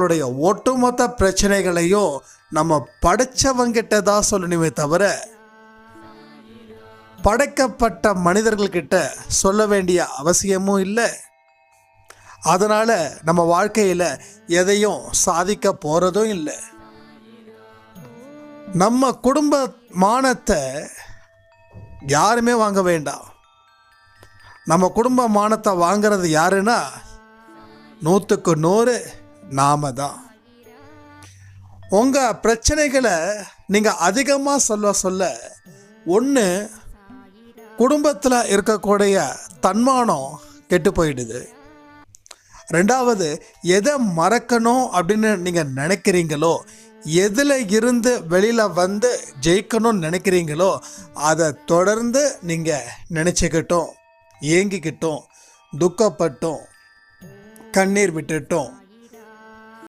நம்மளுடைய ஒட்டுமொத்த பிரச்சனைகளையும் நம்ம படைச்சவங்கிட்ட தான் சொல்லணுமே தவிர படைக்கப்பட்ட மனிதர்கள்கிட்ட சொல்ல வேண்டிய அவசியமும் இல்லை. அதனால் நம்ம வாழ்க்கையில் எதையும் சாதிக்க போகிறதும் இல்லை. நம்ம குடும்ப மானத்தை யாருமே வாங்க வேண்டாம். நம்ம குடும்ப மானத்தை வாங்கிறது யாருன்னா 100க்கு 100 நாம தான். உங்கள் பிரச்சனைகளை நீங்கள் அதிகமாக சொல்ல ஒன்று குடும்பத்தில் இருக்கக்கூடிய தன்மானம் கெட்டு போயிடுது. ரெண்டாவது, எதை மறக்கணும் அப்படின்னு நீங்கள் நினைக்கிறீங்களோ, எதில் இருந்து வெளியில் வந்து ஜெயிக்கணும்னு நினைக்கிறீங்களோ அதை தொடர்ந்து நீங்கள் நினச்சிக்கிட்டோம், ஏங்கிக்கிட்டோம், துக்கப்பட்டோம், கண்ணீர் விட்டுட்டோம்